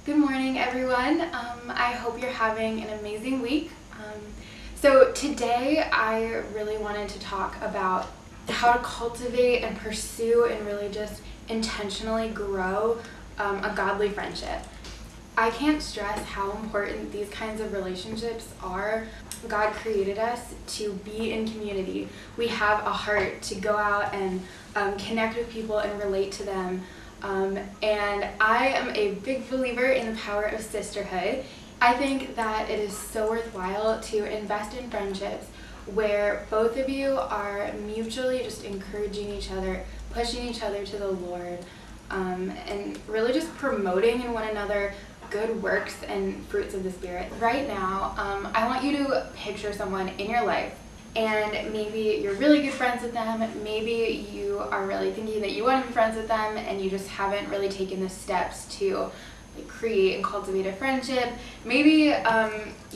Good morning, everyone. I hope you're having an amazing week. So today I really wanted to talk about how to cultivate and pursue and really just intentionally grow a godly friendship. I can't stress how important these kinds of relationships are. God created us to be in community. We have a heart to go out and connect with people and relate to them. And I am a big believer in the power of sisterhood. I think that it is so worthwhile to invest in friendships where both of you are mutually just encouraging each other, pushing each other to the Lord, and really just promoting in one another good works and fruits of the Spirit. Right now, I want you to picture someone in your life, and maybe you're really good friends with them, maybe you are really thinking that you want to be friends with them and you just haven't really taken the steps to create and cultivate a friendship. Maybe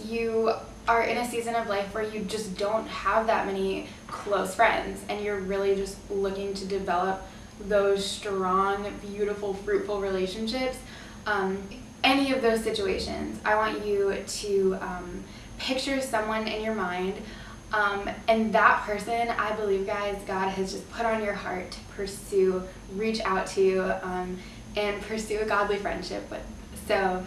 you are in a season of life where you just don't have that many close friends and you're really just looking to develop those strong, beautiful, fruitful relationships. Any of those situations, I want you to picture someone in your mind, and that person, I believe, guys, God has just put on your heart to pursue, reach out to, and pursue a godly friendship with. So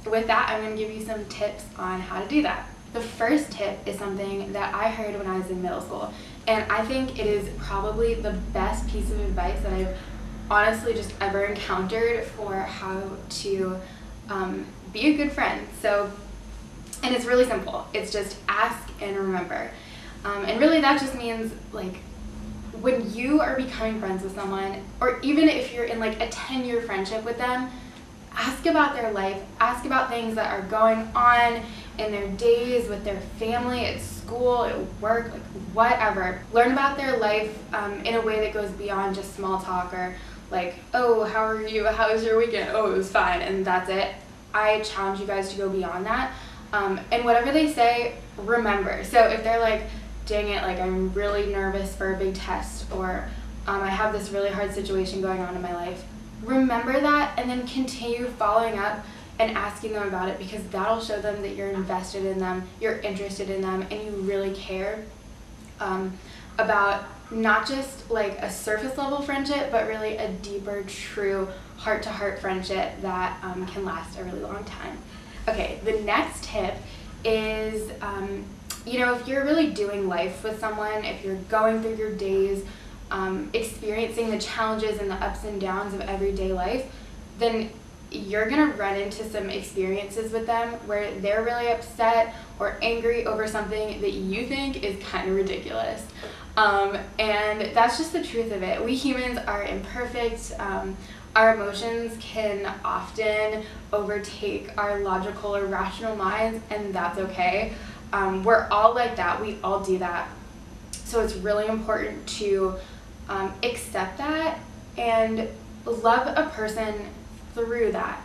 with that, I'm going to give you some tips on how to do that. The first tip is something that I heard when I was in middle school, and I think it is probably the best piece of advice that I've honestly just ever encountered for how to be a good friend. And it's really simple. It's just ask and remember. And really that just means when you are becoming friends with someone, or even if you're in a 10-year friendship with them, ask about their life, ask about things that are going on in their days with their family, at school, at work, whatever. Learn about their life in a way that goes beyond just small talk or oh, how are you? How was your weekend? Oh, it was fine, and that's it. I challenge you guys to go beyond that. And whatever they say, remember. So if they're dang it, I'm really nervous for a big test, or I have this really hard situation going on in my life, remember that and then continue following up and asking them about it, because that'll show them that you're invested in them, you're interested in them, and you really care about not just a surface level friendship, but really a deeper, true, heart-to-heart friendship that can last a really long time. Okay, the next tip is, if you're really doing life with someone, if you're going through your days, experiencing the challenges and the ups and downs of everyday life, then you're gonna run into some experiences with them where they're really upset or angry over something that you think is kind of ridiculous. And that's just the truth of it. We humans are imperfect. Our emotions can often overtake our logical or rational minds, and that's okay. We're all like that. We all do that. So it's really important to accept that and love a person through that.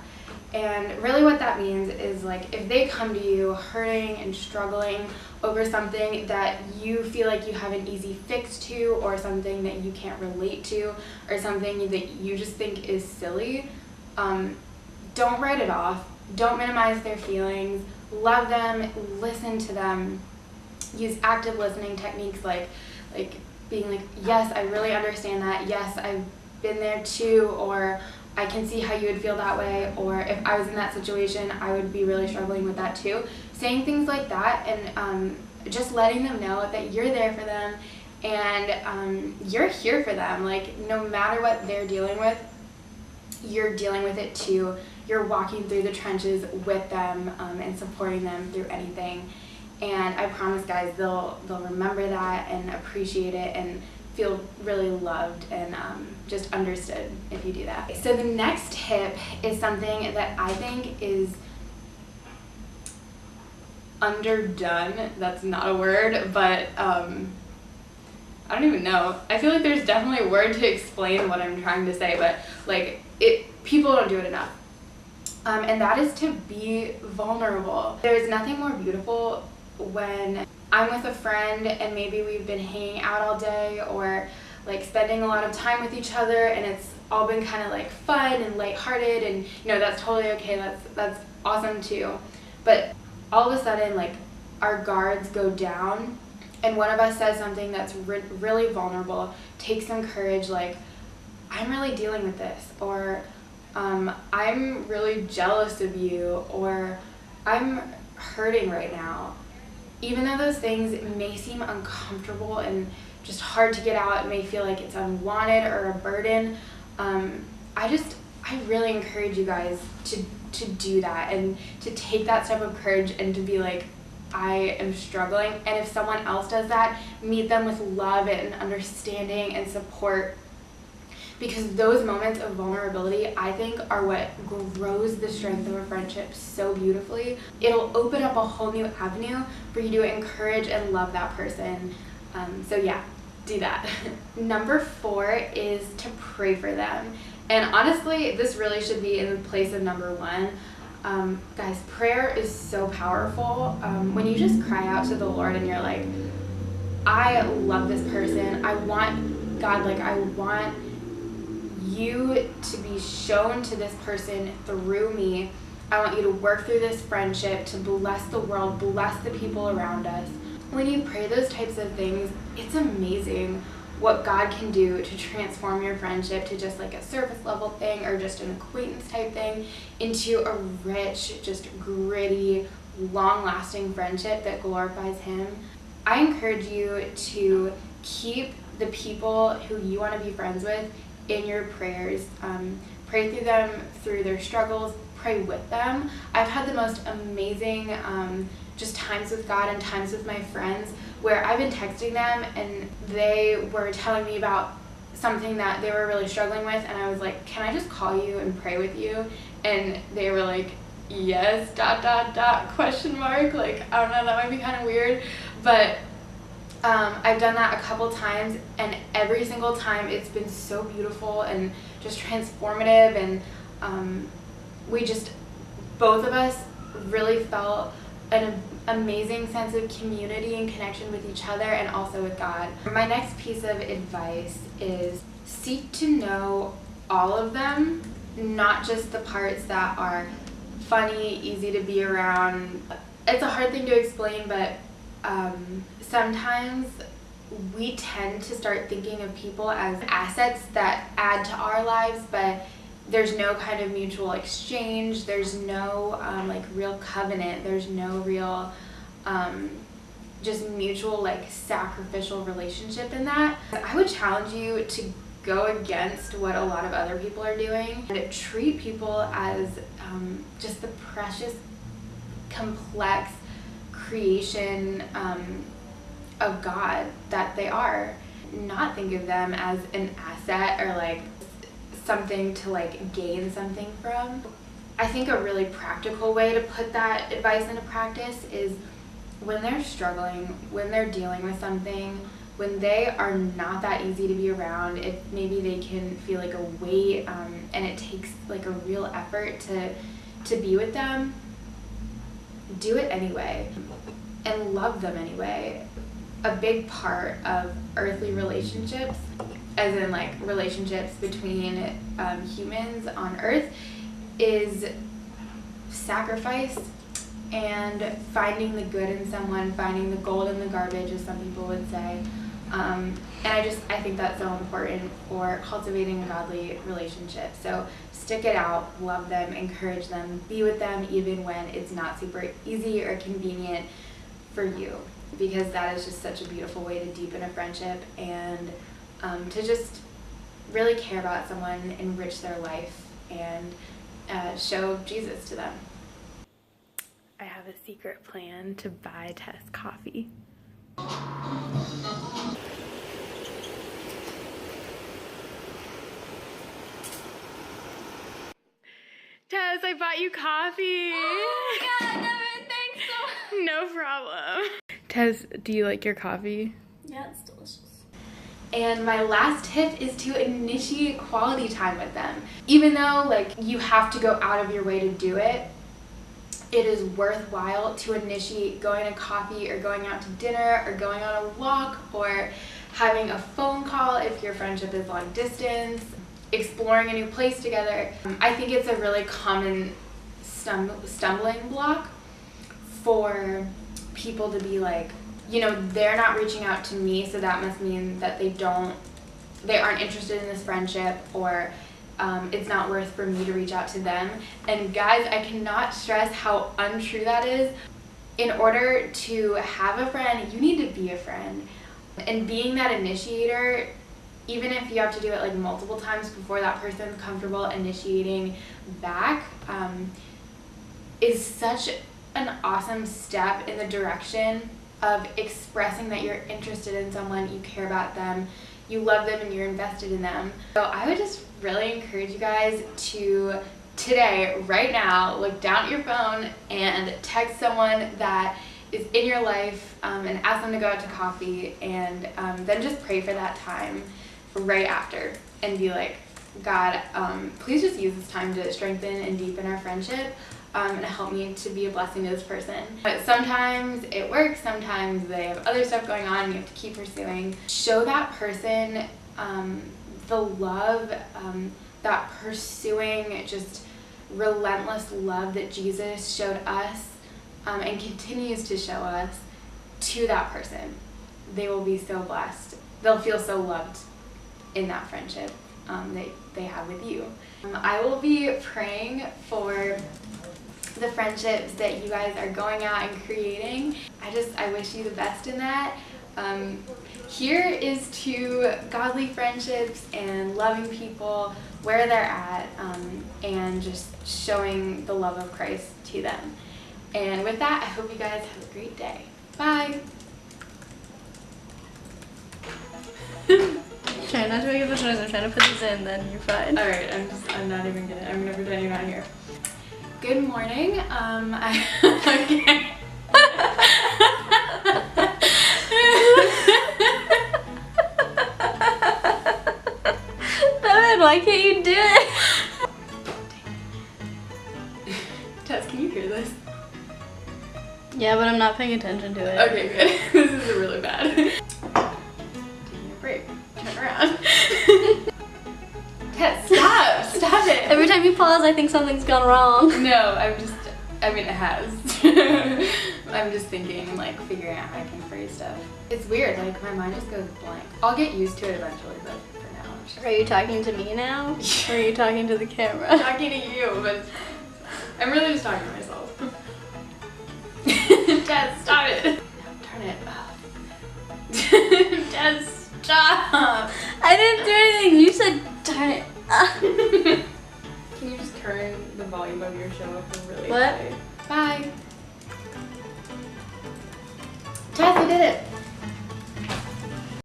And really what that means is if they come to you hurting and struggling over something that you feel like you have an easy fix to, or something that you can't relate to, or something that you just think is silly, don't write it off. Don't minimize their feelings. Love them, listen to them. Use active listening techniques like being yes, I really understand that. Yes, I've been there too, or I can see how you would feel that way, or if I was in that situation, I would be really struggling with that too. Saying things like that, and just letting them know that you're there for them, and you're here for them. No matter what they're dealing with, you're dealing with it too. You're walking through the trenches with them, and supporting them through anything. And I promise, guys, they'll remember that and appreciate it and feel really loved and just understood if you do that. So the next tip is something that I think is underdone. That's not a word, but I don't even know. I feel like there's definitely a word to explain what I'm trying to say, but people don't do it enough. And that is to be vulnerable. There's nothing more beautiful when I'm with a friend and maybe we've been hanging out all day, or spending a lot of time with each other, and it's all been kind of like fun and lighthearted, and you know, that's totally okay. That's awesome too. But all of a sudden, like, our guards go down, and one of us says something that's really vulnerable, takes some courage, like, I'm really dealing with this, or I'm really jealous of you, or I'm hurting right now. Even though those things may seem uncomfortable and just hard to get out, it may feel like it's unwanted or a burden, I really encourage you guys to do that and to take that step of courage and to be like, I am struggling. And if someone else does that, meet them with love and understanding and support, because those moments of vulnerability, I think, are what grows the strength of a friendship so beautifully. It'll open up a whole new avenue for you to encourage and love that person. So yeah, do that. Number 4 is to pray for them. And honestly, this really should be in the place of number 1. Guys, prayer is so powerful. When you just cry out to the Lord and you're like, I love this person. I want God, like, I want you to be shown to this person through me. I want you to work through this friendship to bless the world, bless the people around us. When you pray those types of things, it's amazing what God can do to transform your friendship to just like a surface level thing or just an acquaintance type thing into a rich, just gritty, long-lasting friendship that glorifies Him. I encourage you to keep the people who you want to be friends with in your prayers. Pray through them, through their struggles, pray with them. I've had the most amazing just times with God and times with my friends where I've been texting them and they were telling me about something that they were really struggling with, and I was like, can I just call you and pray with you? And they were like, yes, ... question mark. Like, I don't know, that might be kind of weird, but I've done that a couple times, and every single time it's been so beautiful and just transformative, and both of us really felt an amazing sense of community and connection with each other and also with God. My next piece of advice is seek to know all of them, not just the parts that are funny, easy to be around. It's a hard thing to explain, but sometimes we tend to start thinking of people as assets that add to our lives, but there's no kind of mutual exchange, there's no like real covenant, there's no real just mutual like sacrificial relationship in that. I would challenge you to go against what a lot of other people are doing and treat people as just the precious, complex creation of God that they are. Not think of them as an asset or like something to like gain something from. I think a really practical way to put that advice into practice is when they're struggling, when they're dealing with something, when they are not that easy to be around, if maybe they can feel like a weight and it takes like a real effort to be with them, do it anyway and love them anyway. A big part of earthly relationships, as in like relationships between humans on earth, is sacrifice and finding the good in someone, finding the gold in the garbage, as some people would say. And I think that's so important for cultivating a godly relationship. So stick it out, love them, encourage them, be with them even when it's not super easy or convenient for you, because that is just such a beautiful way to deepen a friendship and to just really care about someone, enrich their life, and show Jesus to them. I have a secret plan to buy Tess coffee. Tess, I bought you coffee. Oh my god, Devin, thanks so much. No problem. Tess, do you like your coffee? Yeah, it's delicious. And my last tip is to initiate quality time with them. Even though like you have to go out of your way to do it, it is worthwhile to initiate going to coffee or going out to dinner or going on a walk or having a phone call if your friendship is long distance. exploring a new place together. I think it's a really common stumbling block for people to be like, you know, they're not reaching out to me, so that must mean that they aren't interested in this friendship, or it's not worth for me to reach out to them. And guys, I cannot stress how untrue that is. In order to have a friend, you need to be a friend. And being that initiator, even if you have to do it like multiple times before that person's comfortable initiating back, is such an awesome step in the direction of expressing that you're interested in someone, you care about them, you love them, and you're invested in them. So I would just really encourage you guys to today, right now, look down at your phone and text someone that is in your life and ask them to go out to coffee, and then just pray for that time right after and be like, God, please just use this time to strengthen and deepen our friendship and help me to be a blessing to this person. But sometimes it works, sometimes they have other stuff going on and you have to keep pursuing. Show that person the love, that pursuing, just relentless love that Jesus showed us and continues to show us to that person. They will be so blessed. They'll feel so loved in that friendship that they have with you. I will be praying for the friendships that you guys are going out and creating. I wish you the best in that. Here is to godly friendships and loving people where they're at, and just showing the love of Christ to them. And with that, I hope you guys have a great day. Bye! Try not to make a bunch of noise. I'm trying to put these in, then you're fine. Alright, I'm not even gonna, I'm gonna pretend you're not here. Good morning. Okay. Why can't you do it? Tess, can you hear this? Yeah, but I'm not paying attention to it. Okay, good. This is really bad. Taking a break. Turn around. Tess, stop! Stop it! Every time you pause, I think something's gone wrong. No, I mean, it has. I'm just thinking, like, figuring out how I can phrase stuff. It's weird, like, my mind just goes blank. I'll get used to it eventually, but for now, I'm just... Are you talking to me now? Or are you talking to the camera? I'm talking to you, but I'm really just talking to myself. Dad, stop it! No, turn it up. Dad, stop! I didn't do anything. You said turn it up. Can you just turn the volume of your show up really What? high? Bye. Tess, I did it.